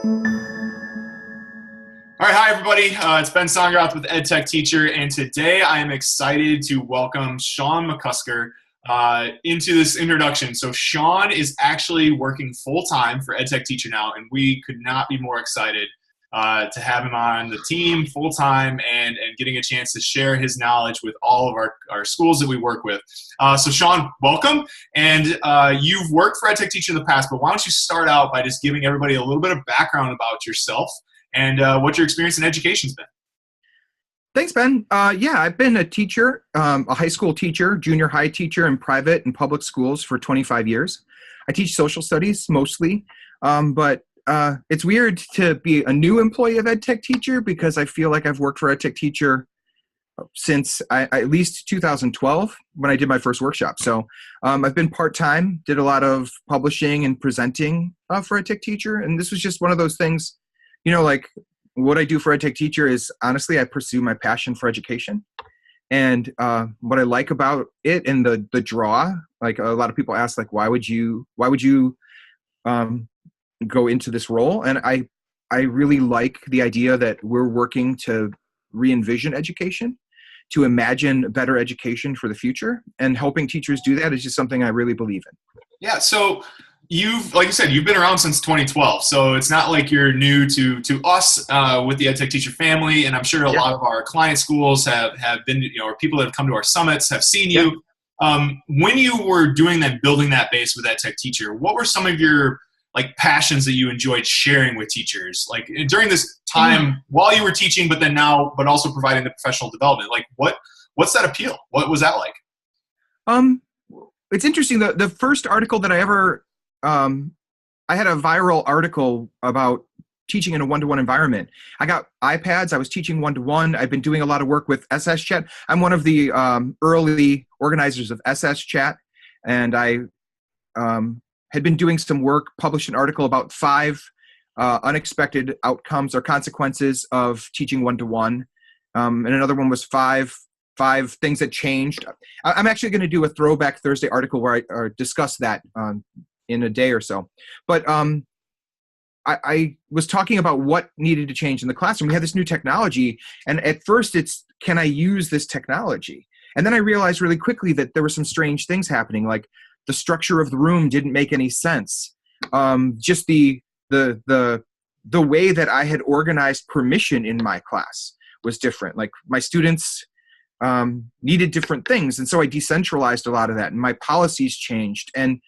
All right, hi everybody. It's Ben Songrath with EdTechTeacher, and today I am excited to welcome Shawn McCusker into this introduction. So Shawn is actually working full-time for EdTechTeacher now, and we could not be more excited to have him on the team full-time and getting a chance to share his knowledge with all of our schools that we work with. So Shawn, welcome. And you've worked for EdTechTeacher in the past, but why don't you start out by just giving everybody a little bit of background about yourself and what your experience in education's been. Thanks, Ben. Yeah, I've been a teacher, a high school teacher, junior high teacher in private and public schools for 25 years. I teach social studies mostly, but it's weird to be a new employee of EdTechTeacher because I feel like I've worked for EdTechTeacher since at least 2012 when I did my first workshop. So I've been part-time, did a lot of publishing and presenting for EdTechTeacher, and this was just one of those things. You know, like what I do for EdTechTeacher is honestly, I pursue my passion for education. And what I like about it and the draw, like a lot of people ask, like, why would you go into this role? And I really like the idea that we're working to re-envision education, to imagine better education for the future, and helping teachers do that is just something I really believe in. Yeah, so like you said, you've been around since 2012, so it's not like you're new to us with the EdTechTeacher family, and I'm sure a lot of our client schools have been, or people that have come to our summits have seen you. When you were doing that, building that base with EdTechTeacher, what were some of your passions that you enjoyed sharing with teachers, like during this time while you were teaching, but then now, but also providing the professional development? Like what's that appeal? What was that like? It's interesting. The first article that I ever I had a viral article about teaching in a one-to-one environment. I got iPads. I was teaching one-to-one. I've been doing a lot of work with SS Chat. I'm one of the early organizers of SS Chat, and I had been doing some work, published an article about 5 unexpected outcomes or consequences of teaching one-to-one. And another one was five things that changed. I'm actually going to do a Throwback Thursday article where I discuss that in a day or so. But I was talking about what needed to change in the classroom. We had this new technology, and at first it's, can I use this technology? And then I realized really quickly that there were some strange things happening, like the structure of the room didn't make any sense. Just the way that I had organized permission in my class was different. Like my students needed different things, and so I decentralized a lot of that, and my policies changed. And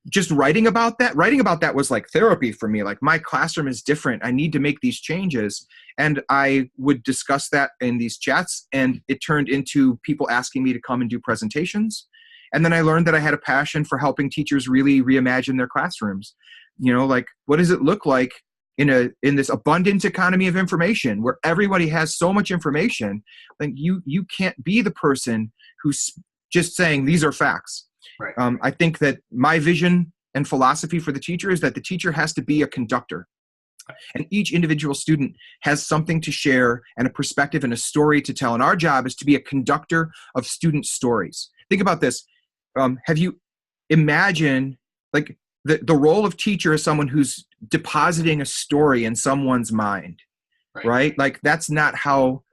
just writing about that was like therapy for me. Like, my classroom is different. I need to make these changes. And I would discuss that in these chats, and it turned into people asking me to come and do presentations. And then I learned that I had a passion for helping teachers really reimagine their classrooms. You know, like, what does it look like in this abundant economy of information where everybody has so much information? Like, you can't be the person who's just saying these are facts. Right. I think that my vision and philosophy for the teacher is that the teacher has to be a conductor. And each individual student has something to share and a perspective and a story to tell. And our job is to be a conductor of student stories. Think about this. Have you imagined, like, the role of teacher is someone who's depositing a story in someone's mind, right? Like, that's not how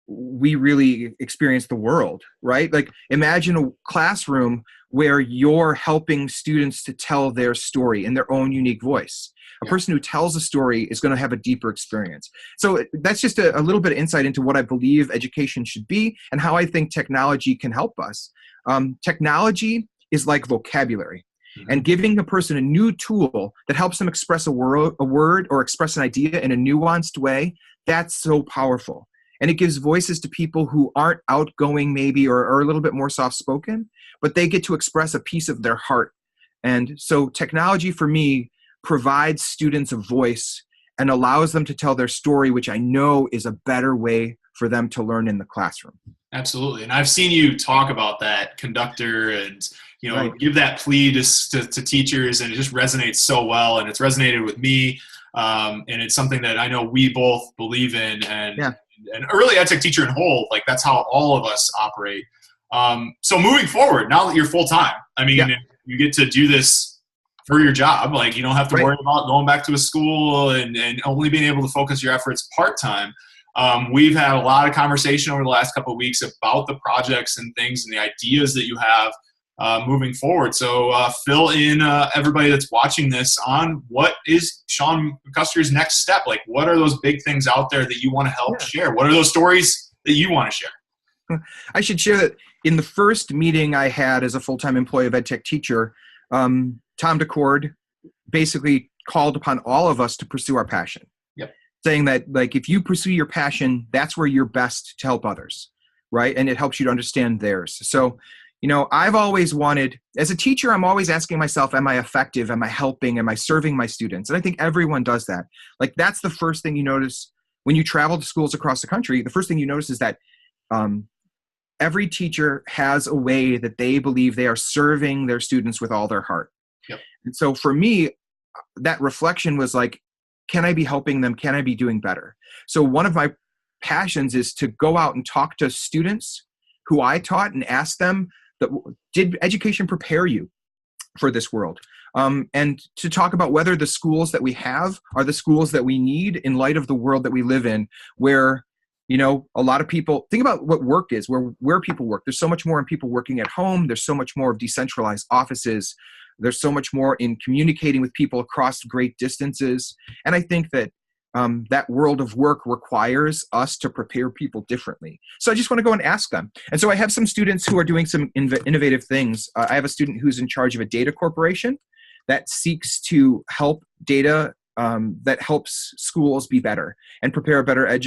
we really experience the world, right? Like, imagine a classroom where you're helping students to tell their story in their own unique voice. A person who tells a story is going to have a deeper experience. So that's just a little bit of insight into what I believe education should be and how I think technology can help us. Technology is like vocabulary. And giving a person a new tool that helps them express a word or express an idea in a nuanced way, that's so powerful. And it gives voices to people who aren't outgoing maybe or are a little bit more soft-spoken, but they get to express a piece of their heart. And so technology for me provides students a voice and allows them to tell their story, which I know is a better way for them to learn in the classroom. Absolutely. And I've seen you talk about that conductor and, give that plea to teachers, and it just resonates so well. And it's resonated with me. And it's something that I know we both believe in, and early EdTechTeacher in whole, like, that's how all of us operate. So moving forward, now that you're full time, I mean, you get to do this for your job. Like, you don't have to Right. worry about going back to a school and only being able to focus your efforts part-time. We've had a lot of conversation over the last couple of weeks about the projects and things and the ideas that you have moving forward. So fill in everybody that's watching this on what is Shawn McCusker's next step. Like, what are those big things out there that you want to help share? What are those stories that you want to share? I should share that in the first meeting I had as a full-time employee of EdTechTeacher, Tom DeCord basically called upon all of us to pursue our passion. Yep. Saying that, like, if you pursue your passion, that's where you're best to help others, right? And it helps you to understand theirs. So, you know, I've always wanted, as a teacher, I'm always asking myself, am I effective? Am I helping? Am I serving my students? And I think everyone does that. Like, that's the first thing you notice when you travel to schools across the country. The first thing you notice is that every teacher has a way that they believe they are serving their students with all their heart. Yep. And so for me, that reflection was like, can I be helping them? Can I be doing better? So one of my passions is to go out and talk to students who I taught and ask them, did education prepare you for this world? And to talk about whether the schools that we have are the schools that we need in light of the world that we live in, where, you know, a lot of people think about what work is, where people work. There's so much more in people working at home. There's so much more of decentralized offices. There's so much more in communicating with people across great distances. And I think that that world of work requires us to prepare people differently. So I just want to go and ask them. And so I have some students who are doing some innovative things. I have a student who's in charge of a data corporation that seeks to help data that helps schools be better and prepare better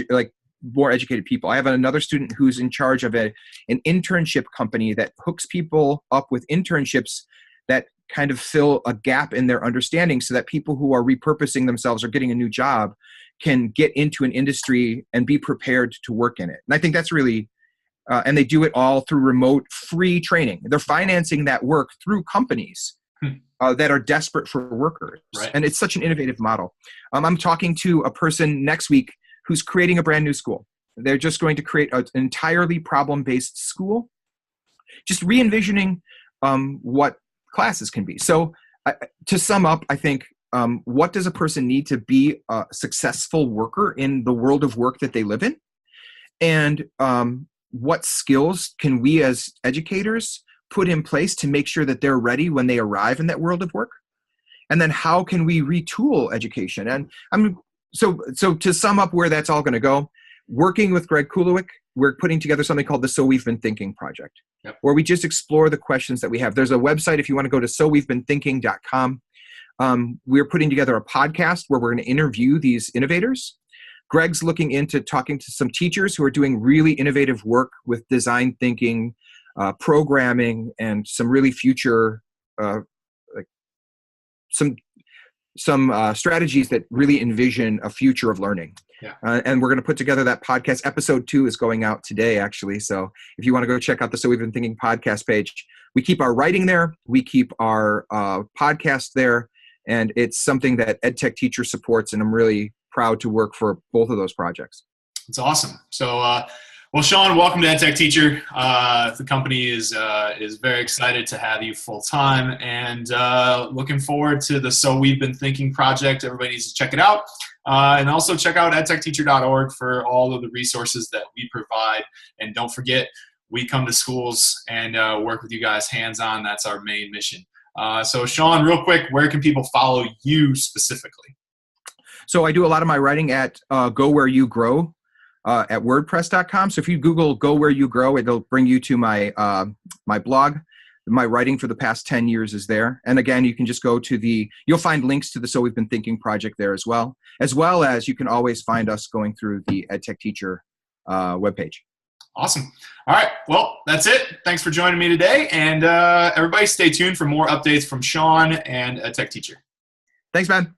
more educated people. I have another student who's in charge of an internship company that hooks people up with internships that kind of fill a gap in their understanding so that people who are repurposing themselves or getting a new job can get into an industry and be prepared to work in it. And I think that's really, and they do it all through remote free training. They're financing that work through companies that are desperate for workers. Right. And it's such an innovative model. I'm talking to a person next week who's creating a brand new school. They're just going to create an entirely problem-based school, just re-envisioning what classes can be. So to sum up, I think, what does a person need to be a successful worker in the world of work that they live in? And what skills can we as educators put in place to make sure that they're ready when they arrive in that world of work? And then how can we retool education? And so to sum up where that's all going to go, working with Greg Kulowick, we're putting together something called the So We've Been Thinking Project, where we just explore the questions that we have. There's a website if you want to go to sowe'vebeenthinking.com. We're putting together a podcast where we're going to interview these innovators. Greg's looking into talking to some teachers who are doing really innovative work with design thinking, programming, and some really future, some strategies that really envision a future of learning. Yeah. And we're going to put together that podcast. Episode 2 is going out today, actually. So if you want to go check out the So We've Been Thinking podcast page, we keep our writing there. We keep our podcast there. And it's something that EdTechTeacher supports. And I'm really proud to work for both of those projects. It's awesome. So, well, Shawn, welcome to EdTechTeacher. The company is very excited to have you full time and looking forward to the So We've Been Thinking project. Everybody needs to check it out. And also check out edtechteacher.org for all of the resources that we provide. And don't forget, we come to schools and work with you guys hands-on. That's our main mission. So Shawn, real quick, where can people follow you specifically? So I do a lot of my writing at Go Where You Grow at WordPress.com. So if you Google Go Where You Grow, it'll bring you to my my blog. My writing for the past 10 years is there. And again, you can just go to you'll find links to the So We've Been Thinking project there as well as you can always find us going through the EdTechTeacher webpage. Awesome. All right. Well, that's it. Thanks for joining me today. And everybody stay tuned for more updates from Shawn and EdTechTeacher. Thanks, man.